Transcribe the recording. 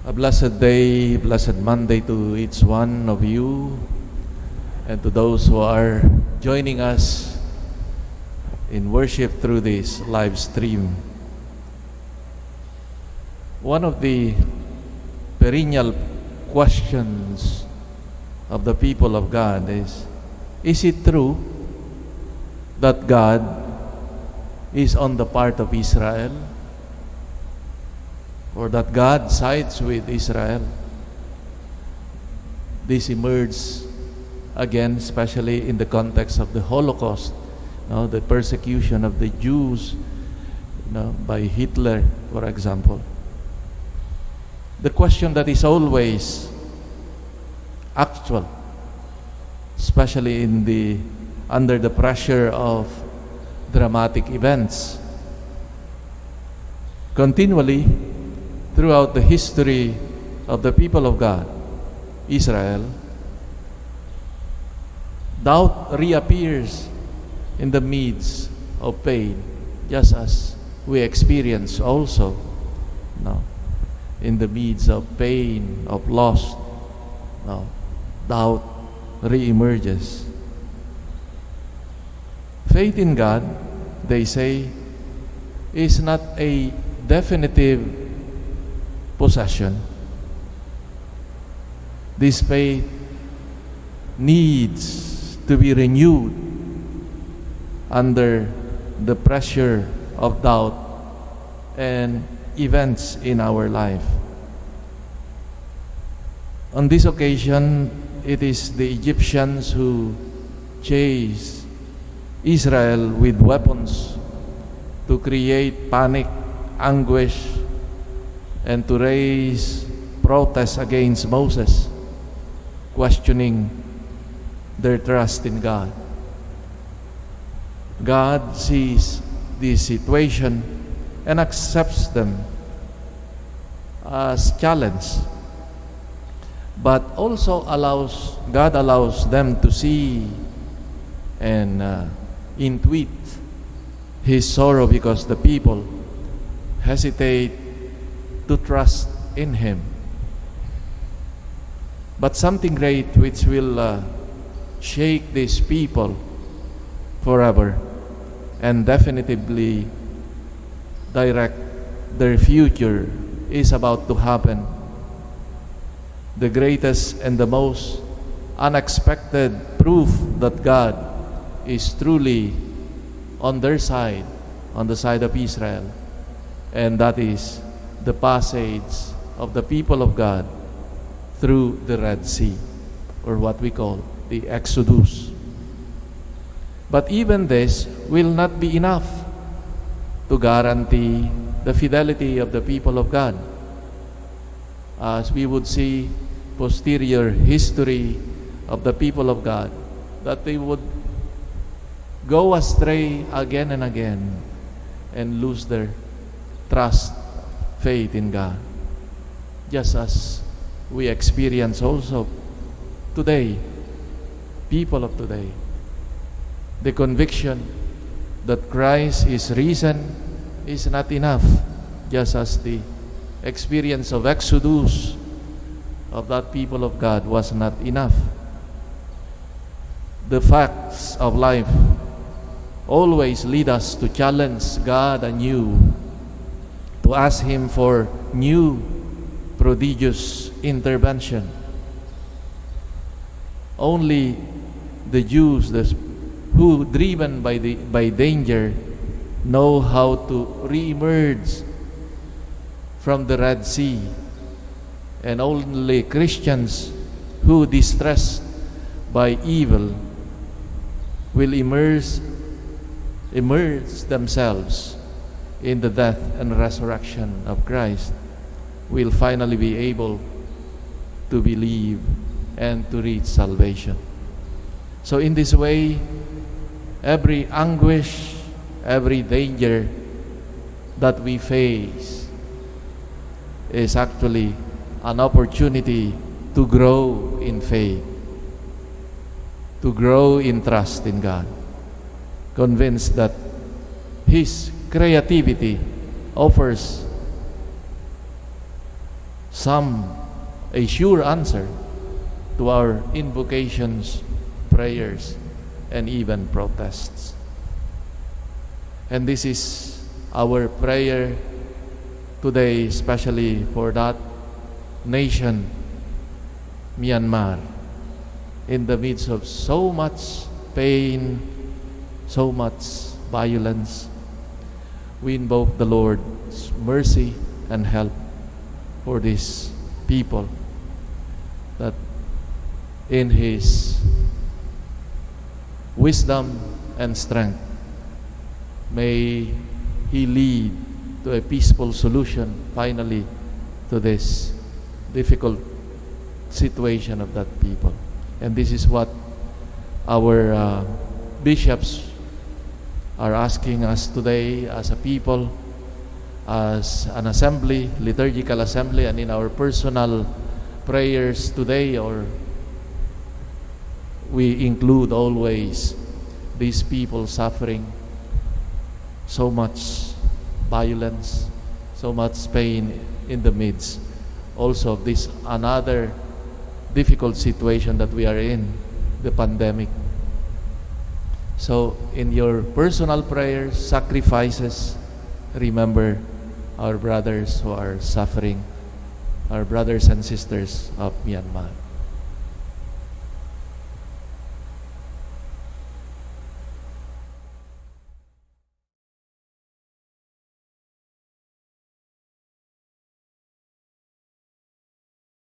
A blessed day, blessed Monday to each one of you and to those who are joining us in worship through this live stream. One of the perennial questions of the people of God is it true that God is on the part of Israel? Or that God sides with Israel? This emerged again, especially in the context of the Holocaust, the persecution of the Jews, by Hitler, for example. The question that is always actual, especially under the pressure of dramatic events, continually throughout the history of the people of God, Israel, doubt reappears in the midst of pain, just as we experience also in the midst of pain, of loss. Doubt reemerges. Faith in God, they say, is not a definitive possession. This faith needs to be renewed under the pressure of doubt and events in our life. On this occasion, it is the Egyptians who chased Israel with weapons to create panic, anguish, and to raise protests against Moses, questioning their trust in God. God sees this situation and accepts them as challenge, but also God allows them to see and intuit His sorrow because the people hesitate to trust in Him. But something great which will shake these people forever and definitively direct their future is about to happen. The greatest and the most unexpected proof that God is truly on their side, on the side of Israel, and that is the passage of the people of God through the Red Sea, or what we call the Exodus. But even this will not be enough to guarantee the fidelity of the people of God. As we would see posterior history of the people of God, that they would go astray again and again and lose their trust, faith in God, just as we experience also today, people of today. The conviction that Christ is risen is not enough, just as the experience of Exodus of that people of God was not enough. The facts of life always lead us to challenge God anew, to ask Him for new prodigious intervention. Only the Jews who, driven by danger, know how to re-emerge from the Red Sea, and only Christians who, distressed by evil, will immerse themselves in the death and resurrection of Christ, will finally be able to believe and to reach salvation. So in this way, every anguish, every danger that we face is actually an opportunity to grow in faith, to grow in trust in God, convinced that His creativity offers some a sure answer to our invocations, prayers, and even protests. And this is our prayer today, especially for that nation, Myanmar, in the midst of so much pain, so much violence. We invoke the Lord's mercy and help for these people, that in His wisdom and strength, may He lead to a peaceful solution finally to this difficult situation of that people. And this is what our bishops are asking us today as a people, as an assembly, liturgical assembly, and in our personal prayers today, or we include always these people suffering so much violence, so much pain in the midst also of this another difficult situation that we are in, the pandemic. So in your personal prayers, sacrifices, remember our brothers who are suffering, our brothers and sisters of Myanmar.